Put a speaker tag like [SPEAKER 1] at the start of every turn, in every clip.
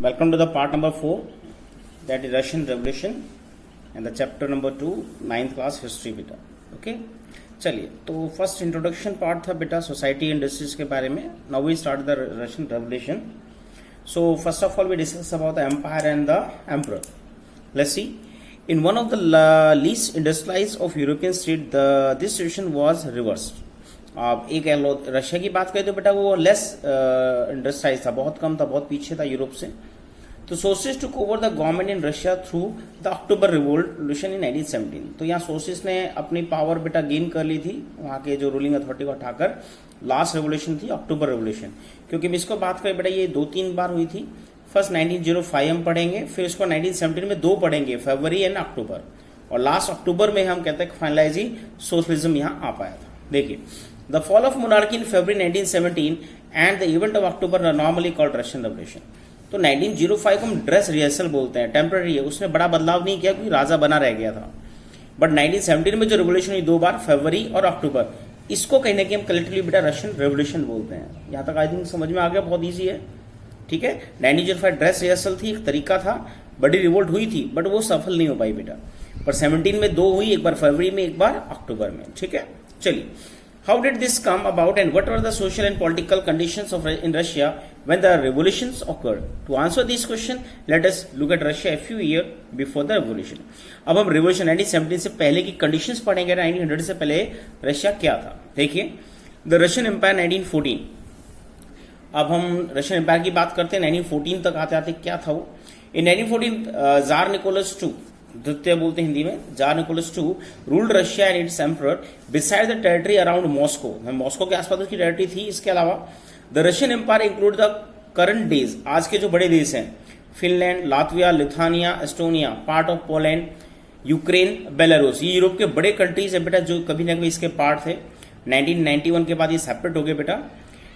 [SPEAKER 1] Welcome to the part number 4, that is Russian Revolution, and the chapter number 2, 9th class history बेटा. Okay, चलिए. तो first introduction part था बेटा society industries के बारे में. Now we start the Russian revolution. So first of all we discuss about the empire and the emperor. Let's see. In one of the least industrialized of European state, this situation was reversed. अब एक Russia की बात करें तो बेटा वो less इंडस्ट्राइज था, बहुत कम था, बहुत पीछे था यूरोप से. तो socialist took over the government in Russia through the October revolution in 1917. तो यहाँ सोशलिस्ट ने अपनी पावर बेटा गेन कर ली थी वहाँ के जो रूलिंग अथॉरिटी को हटाकर. लास्ट रेवोल्यूशन थी अक्टूबर रेवोल्यूशन, क्योंकि हम इसको बात करें बेटा ये 2-3 बार हुई थी. फर्स्ट 1905 हम पढ़ेंगे, फिर उसको 1917 में 2 पढ़ेंगे, फरवरी एंड अक्टूबर, और लास्ट अक्टूबर में हम कहते हैं फाइनलाइजी सोशलिज्म यहाँ आ पाया था. देखिए, the fall of monarchy in February 1917 and the event of October are normally called Russian revolution. तो 1905 को हम ड्रेस रिहर्सल बोलते हैं, टेम्पररी है, उसमें बड़ा बदलाव नहीं किया क्योंकि राजा बना रह गया था. बट 1917 में जो रेवोल्यूशन हुई 2 बार, फरवरी और अक्टूबर, इसको कहीं ना कहीं हम कलेक्टिवली बेटा रशियन रेवोल्यूशन बोलते हैं. यहां तक आई थिंक समझ में आ गया, बहुत ईजी है. ठीक है, 1905 ड्रेस रिहर्सल थी, एक तरीका था, बड़ी रिवोल्ट हुई थी बट वो सफल नहीं हो पाई बेटा. पर 17 में 2 हुई, एक बार फरवरी में, एक बार अक्टूबर में. ठीक है, चलिए. How did this come about and what were the social and political conditions in Russia when the revolutions occurred? To answer this question, let us look at Russia a few years before the revolution. अब हम revolution 1917 से पहले की conditions पढ़ेंगे. 1900 से पहले Russia क्या था. देखिए, the Russian Empire 1914. अब हम रशियन एम्पायर की बात करते हैं. 1914 तक आते आते क्या था वो. इन 1914 जार निकोलस टू, द्वितीय बोलते हिंदी में, tsar Nicholas two ruled Russia and its emperor beside the territory around Moscow. Moscow के आसपास उसकी टेरिटरी थी. इसके अलावा the Russian empire include the current days, आज के जो बड़े देश हैं, Finland, Latvia, Lithuania, Estonia, part of Poland, Ukraine, Belarus. ये यूरोप के बड़े कंट्रीज है बेटा जो कभी ना कभी इसके पार्ट थे. 1991 के बाद ये सेपरेट हो गए बेटा.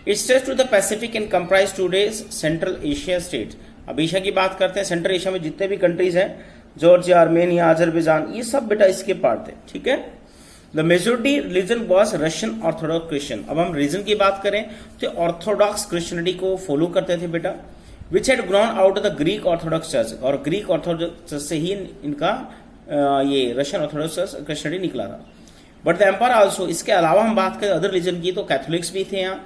[SPEAKER 1] It stretch to the Pacific and comprise today central Asia states. अब एशिया की बात करते हैं, सेंट्रल एशिया में जितने भी कंट्रीज हैं, जॉर्जिया, आर्मेनिया, अजरबैजान, ये सब बेटा इसके पार्ट थे. ठीक है. The majority religion was Russian Orthodox Christian. अब हम रीजन की बात करें तो ऑर्थोडॉक्स क्रिश्चियनिटी को फॉलो करते थे बेटा, which had grown out of the Greek Orthodox church. और ग्रीक ऑर्थोडॉक्स चर्च से ही इनका ये रशियन ऑर्थोडॉक्स क्रिश्चियनिटी निकला था. बट द एम्पायर आल्सो, इसके अलावा हम बात करें अदर रिलीजन की तो कैथोलिक्स भी थे यहाँ,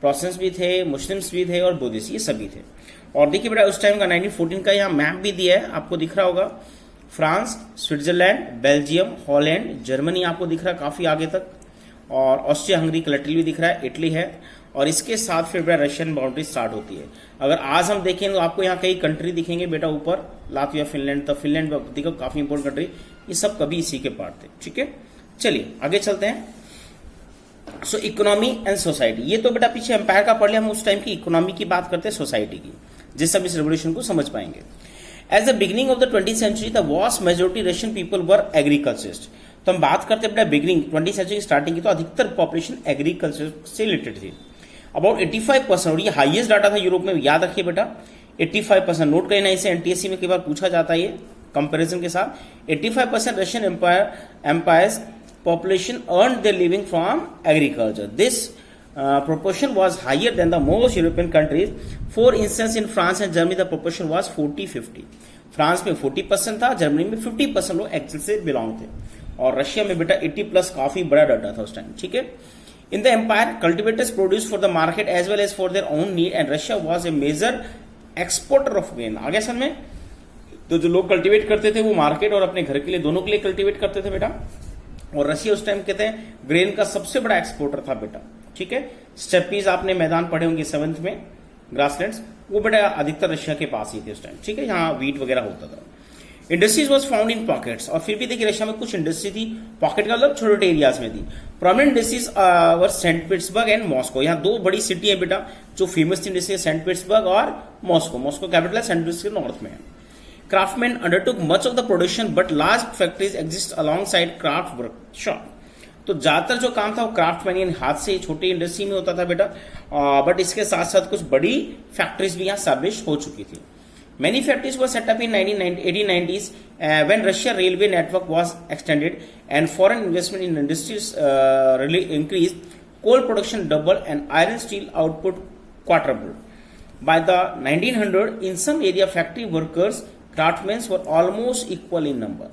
[SPEAKER 1] प्रोटेस्टेंट्स भी थे, मुस्लिम्स भी थे और बुद्धिस्ट, ये सभी थे. और देखिए बेटा उस टाइम का 1914 का यहाँ मैप भी दिया है, आपको दिख रहा होगा. France, Switzerland, Belgium, Holland, Germany आपको दिख रहा है काफी आगे तक, और ऑस्ट्रिया हंगरी कलेक्टिव भी दिख रहा है, इटली है, और इसके साथ फिर बेटा रशियन बाउंड्री स्टार्ट होती है. अगर आज हम देखें तो आपको यहाँ कई कंट्री दिखेंगे बेटा ऊपर, लातविया, फिनलैंड, तो फिनलैंड देखो काफी इंपोर्टेंट कंट्री, ये सब कभी इसी के पार्ट थे. ठीक है, चलिए आगे चलते हैं. सो इकोनॉमी एंड सोसाइटी, ये तो बेटा पीछे एम्पायर का पढ़ लिया, हम उस टाइम की इकोनॉमी की बात करते हैं, सोसाइटी की, जिससे हम इस रेवोल्यूशन को समझ पाएंगे. As the beginning of the 20th century the vast majority Russian people were agriculturist. तो हम बात करते हैं बेटा बिगिनिंग 20th सेंचुरी की स्टार्टिंग की, तो अधिकतर पॉपुलेशन एग्रीकल्चर से रिलेटेड थी. अबाउट 85%, और ये हाईएस्ट डाटा था यूरोप में, याद रखिए बेटा 85%. नोट करना, इसे एनटीएससी में कई बार पूछा जाता है ये कंपेरिजन के साथ. 85% Russian empire's population earned their living from agriculture. This proportion was higher than the most European countries. For instance, in France and Germany, the proportion was 40-50. France में 40% था, जर्मनी में 50% लोग एक्चुअल से बिलोंग थे, और Russia में बेटा 80+ काफी बड़ा डाटा था उस टाइम. ठीक है. In the empire, cultivators produced for the market as well as for their own need, and Russia was a major exporter of grain. आगे सन में तो जो लोग कल्टीवेट करते थे वो मार्केट और अपने घर के लिए, दोनों के लिए कल्टीवेट करते थे बेटा. और रशिया उस टाइम कहते हैं ग्रेन का सबसे बड़ा एक्सपोर्टर था बेटा. ठीक है. स्टेपीज आपने मैदान पढ़े होंगे 7th में, ग्रासलैंड्स, वो बेटा अधिकतर रशिया के पास ही थे उस टाइम. ठीक है, यहाँ वीट वगैरह होता था. Industries was found in pockets, और फिर भी देखिए रशिया में कुछ इंडस्ट्री थी, पॉकेट का मतलब छोटे छोटे एरियाज में थी. Prominent industries were sent Petersburg and Moscow. यहाँ 2 बड़ी सिटी है बेटा जो फेमस थी इंडस्ट्री, सेंट पीटर्सबर्ग और मॉस्को. मॉस्को कैपिटल है, सेंट पीटर्सबर्ग नॉर्थ में है. Craftsmen undertook much of the production, but large factories exist alongside craft workshop. तो ज्यादातर जो काम था वो क्राफ्टमैन यानी हाथ से छोटी इंडस्ट्री में होता था बेटा, बट इसके साथ साथ कुछ बड़ी फैक्ट्रीज भी यहाँ स्टैब्लिश हो चुकी थी. Many factories were set up in 1890s when Russia railway network was extended and foreign investment in industries really increased. Coal production doubled and iron steel output quadrupled. By the 1900 in some area factory workers craftsmen were almost equal in number.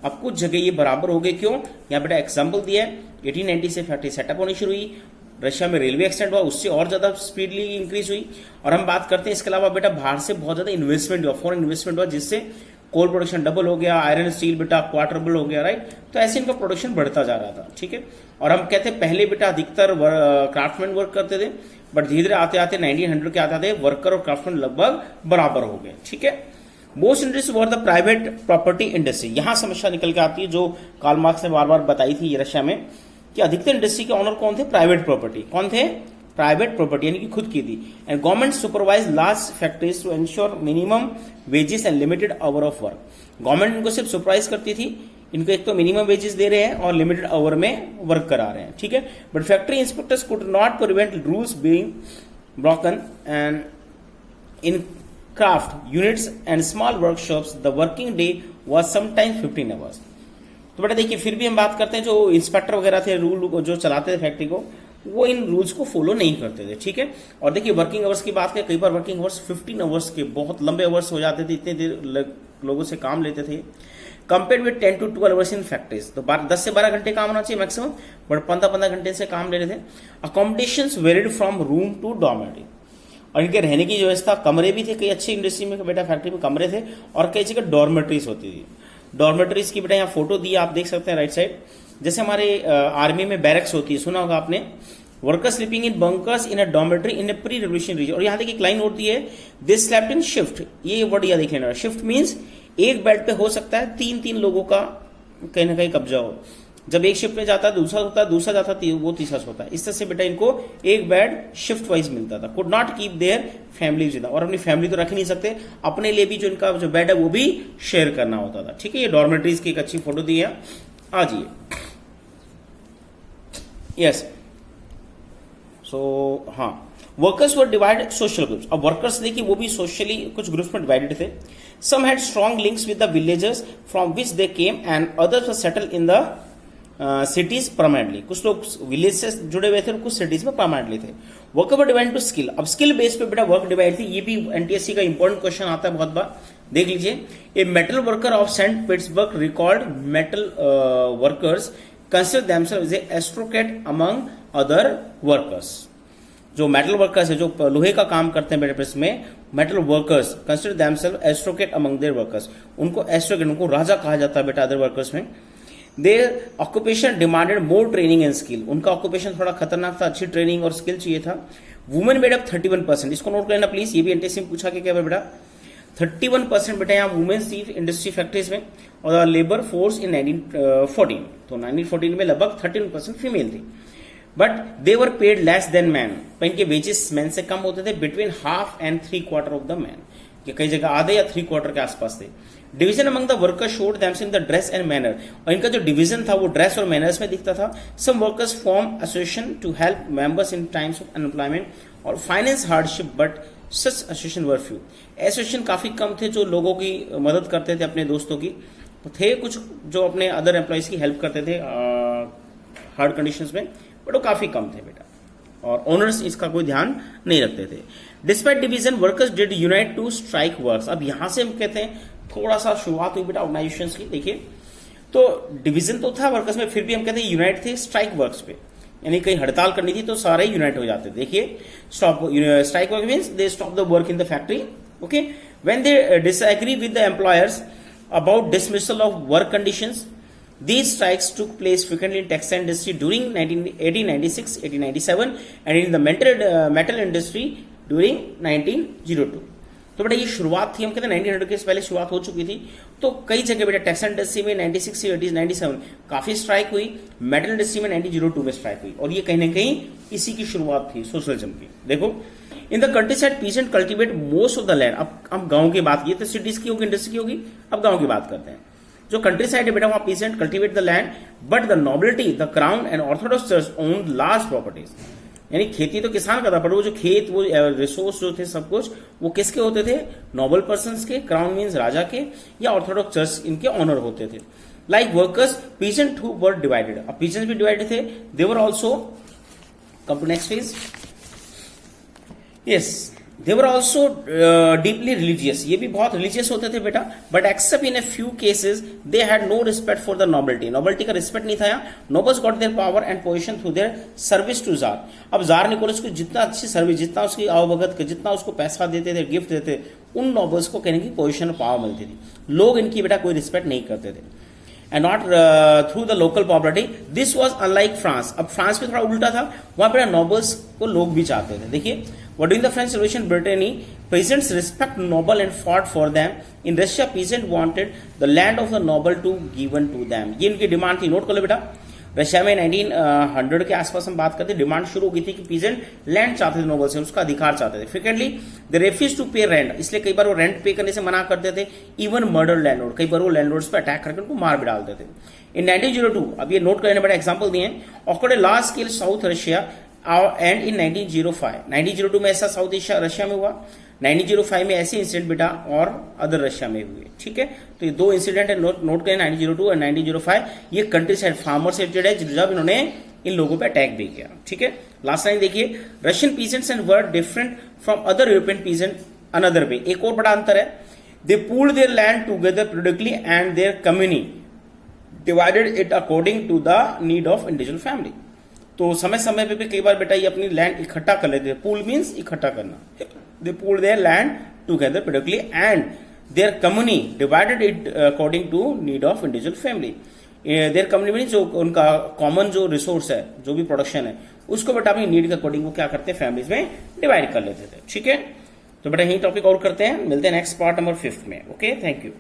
[SPEAKER 1] अब कुछ जगह ये बराबर हो गए, क्यों? यहाँ बेटा एग्जाम्पल दिया है, 1890 से फैक्ट्री सेटअप होनी शुरू हुई, रशिया में रेलवे एक्सटेंड हुआ, उससे और ज्यादा स्पीडली इंक्रीज हुई। और हम बात करते हैं इसके अलावा बेटा बाहर से बहुत ज्यादा इन्वेस्टमेंट हुआ, फॉरेन इन्वेस्टमेंट हुआ, जिससे कोल प्रोडक्शन डबल हो गया, आयरन स्टील बेटा क्वार्टरबल हो गया, राइट। तो ऐसे इनका प्रोडक्शन बढ़ता जा रहा था, ठीक है। और हम कहते हैं पहले बेटा अधिकतर क्राफ्टमैन वर्क करते थे, बट धीरे धीरे आते आते 1900 के आते आते वर्कर और क्राफ्टमैन लगभग बराबर हो गए, ठीक है। Most industry were the private property industry. यहां समस्या निकल के आती है जो कार्ल मार्क्स ने बार बार बताई थी रशिया में, कि अधिकतर इंडस्ट्री के ऑनर कौन थे? Private property. कौन थे? प्राइवेट प्रॉपर्टी, यानी कि खुद की थी। And government supervise large factories to ensure minimum wages and limited hour of work. Government इनको सिर्फ सुपरवाइज करती थी, इनको एक तो मिनिमम वेजेस दे रहे हैं और लिमिटेड आवर में वर्क करा रहे हैं, ठीक है। But factory inspectors could not prevent rules being broken and in craft units and small workshops the working day was sometimes 15 hours. तो बेटा देखिए, फिर भी हम बात करते हैं जो इंस्पेक्टर वगैरह थे, रूल जो चलाते थे फैक्ट्री को, वो इन रूल्स को फॉलो नहीं करते थे, ठीक है। और देखिए वर्किंग आवर्स की बात करें, कई बार वर्किंग आवर्स 15 आवर्स के बहुत लंबे आवर्स हो जाते थे, इतने देर लोगों से काम लेते थे। Compare with 10 to 12 hours in factories, तो 10 से 12 घंटे काम होना चाहिए मैक्सिमम, बट 15-15 घंटे से काम ले रहे थे। Accommodations varied from room to dormitory, और इनके रहने की व्यवस्था, कमरे भी थे, कई अच्छी इंडस्ट्री में बेटा फैक्ट्री में कमरे थे, और कई जगह डॉर्मेटरीज होती थी। डॉर्मेटरीज की बेटा यहाँ फोटो दी आप देख सकते हैं राइट साइड, जैसे हमारे आर्मी में बैरक्स होती है, सुना होगा आपने, workers sleeping in bunkers in a dormitory in a pre revolution region. और यहाँ देखिए एक लाइन होती है, दिस स्लेप्ट इन शिफ्ट, ये वर्ड याद रखना। शिफ्ट मींस एक बेड पे हो सकता है 3-3 लोगों का कहीं ना कहीं कब्जा हो। जब एक शिफ्ट में जाता है दूसरा होता है, दूसरा जाता है वो तीसरा होता है, इस तरह से बेटा इनको एक बेड शिफ्ट वाइज मिलता था। Could not keep their family जिंदा, और अपनी फैमिली तो रख नहीं सकते, अपने लिए भी जो इनका जो बेड है वो भी शेयर करना होता था, ठीक है। ये डॉर्मेटरीज की एक अच्छी फोटो दी है, आ जाइए। यस, सो हाँ, workers were divided social groups. अब वर्कर्स देखिए वो भी सोशली कुछ ग्रुप्स में डिवाइडेड थे। Some had strong links with the villagers from which they came and others were settled in the cities permanently. कुछ लोग विलेज से जुड़े हुए थे और कुछ सिटीज में परमानेंटली थे। वर्क वर डिवाइड टू स्किल, अब स्किल बेस पे बेटा वर्क डिवाइड थी। ये भी एनटीएससी का इंपॉर्टेंट क्वेश्चन आता है बहुत बार, देख लीजिए। A metal worker of Saint Petersburg record metal workers consider themselves as a aristocrat among other workers. जो मेटल वर्कर्स है, जो लोहे का काम करते हैं मेटल में, metal workers consider themselves aristocrat among their workers, उनको एस्ट्रोकेट, उनको राजा कहा जाता है बेटा अदर वर्कर्स में। Their occupation demanded more training and skill, उनका ऑक्यूपेशन थोड़ा खतरनाक था, अच्छी ट्रेनिंग और स्किल चाहिए था। वुमेन मेड अप 31%, इसको नोट करना प्लीज, ये भी एनटीएससी में पूछा क्या बेटा, 31% बेटा यहाँ वुमेन्स थी इंडस्ट्री फैक्ट्रीज में, और लेबर फोर्स इन 1914, तो 1914 में लगभग 13% फीमेल थी। But they were paid less than man, तो इनके वेजेस मैन से कम होते थे, between half and 3/4 of the man, कि कई जगह आधे या 3/4 के आसपास थे। Division among the workers showed themselves in the dress and manner, और इनका जो डिवीजन था वो ड्रेस और मैनर्स में दिखता था। Some workers form association to help members in times of unemployment और finance hardship, but such association were few. Association काफी कम थे जो लोगों की मदद करते थे, अपने दोस्तों की, तो थे कुछ जो अपने अदर एम्प्लॉयज की हेल्प करते थे हार्ड कंडीशंस में, बट वो काफी कम थे बेटा, और ओनर्स इसका कोई ध्यान नहीं रखते थे। Despite division workers did unite to strike works. अब यहां से हम कहते हैं थोड़ा सा शुरुआत हुई बेटा ऑर्गेनाइजेशन की, देखिए तो डिवीजन तो था वर्कर्स में, फिर भी हम कहते हैं यूनाइट थे स्ट्राइक वर्क्स पे, यानी कहीं हड़ताल करनी थी तो सारे यूनाइट हो जाते। देखिए stop strike work means they stop the work in the factory, okay. When they disagree with the employers about dismissal of work conditions, these strikes took place frequently in textile industry during 1896, 1897 and in the metal industry during 1902। तो बेटा ये शुरुआत थी, हम कहते हैं 1900 के पहले शुरुआत हो चुकी थी, तो कई जगह बेटा टेक्सटाइल इंडस्ट्री में 96 से 97 काफी स्ट्राइक हुई, मेटल इंडस्ट्री में 1902 में स्ट्राइक हुई, और ये कहीं ना कहीं इसी की शुरुआत थी सोशलिज्म की। देखो in the country side pheasant cultivate most of the land. अब गांव की बात, ये तो सिटीज की होगी, इंडस्ट्री की होगी, अब गांव की बात करते हैं। जो कंट्री साइड है बेटा वहां pheasant cultivate the land, but the nobility, the crown and Orthodox church owned large properties. यानी खेती तो किसान करता, पर वो जो खेत, वो रिसोर्स जो थे सब कुछ, वो किसके होते थे? नोबल पर्संस के, क्राउन मीन्स राजा के, या ऑर्थोडॉक्स चर्च इनके ऑनर होते थे। Like workers peasant who were divided, अब पीसेंट्स भी डिवाइडेड थे, they were also come to next phase. Yes, they were also deeply religious, ये भी बहुत रिलीजियस होते थे बेटा, but except in a few cases they had no respect for the nobility, nobility का रिस्पेक्ट नहीं था यहाँ. Nobles got there power and position through their service to tsar. अब जार निकोलस को जितना अच्छी सर्विस, जितना उसकी आवभगत, जितना उसको पैसा देते थे, गिफ्ट देते, उन नोबल्स को कहने की पोजिशन और पावर मिलती थी. लोग इनकी बेटा कोई रिस्पेक्ट नहीं करते थे. And not through the local popularity. This was unlike France. अब फ्रांस में थोड़ा उल्टा था, वहां पर नोबल्स को लोग भी चाहते थे. देखिए, what during the French Revolution, Brittany peasants respect noble and fought for them. In Russia, peasant wanted the land of the noble to given to them. ये इनकी डिमांड थी. नोट कर लो बेटा, रशिया में 1900 के आसपास हम बात करते, डिमांड शुरू हो गई थी कि पीजेंट लैंड चाहते थे नोबल से, उसका अधिकार चाहते थे. फ्रिक्वेंटली दे रेफ्यूज टू पे रेंट, इसलिए कई बार वो रेंट पे करने से मना करते थे. इवन मर्डर लैंडलॉर्ड, कई बार वो लैंडलॉर्ड्स पे अटैक करके उनको मार भी डालते थे. इन 1902, अब ये नोट करने बड़े एग्जाम्पल दिए हैं, awkward a large scale south Russia and in 1905. 1902 में ऐसा साउथ एशिया रशिया में हुआ. 1905 में ऐसे इंसिडेंट बेटा और अदर रशिया में हुए. ठीक है, तो ये दो इंसिडेंट है, नोट करें, 1902 और 1905. ये कंट्री साइड फार्मर से रिलेटेड है, जब इन्होंने इन लोगों पे अटैक भी किया. ठीक है, लास्ट लाइन देखिए, Russian peasants and were different from other European peasant another way. एक और बड़ा अंतर है, they pooled their land together productively and their community divided it according to the need of individual family. तो समय समय पे भी कई बार बेटा ये अपनी लैंड इकट्ठा कर लेते हैं. पूल मीन्स इकट्ठा करना. They pool their land together productively and their community divided it according to need of individual family. Their community means जो उनका कॉमन जो रिसोर्स है, जो भी प्रोडक्शन है, उसको बेटा अपनी नीड के अकॉर्डिंग वो क्या करते हैं, फैमिलीज में डिवाइड कर लेते थे. ठीक है, तो बेटा यही टॉपिक और करते हैं, मिलते हैं नेक्स्ट पार्ट नंबर 5 में. Okay, thank you.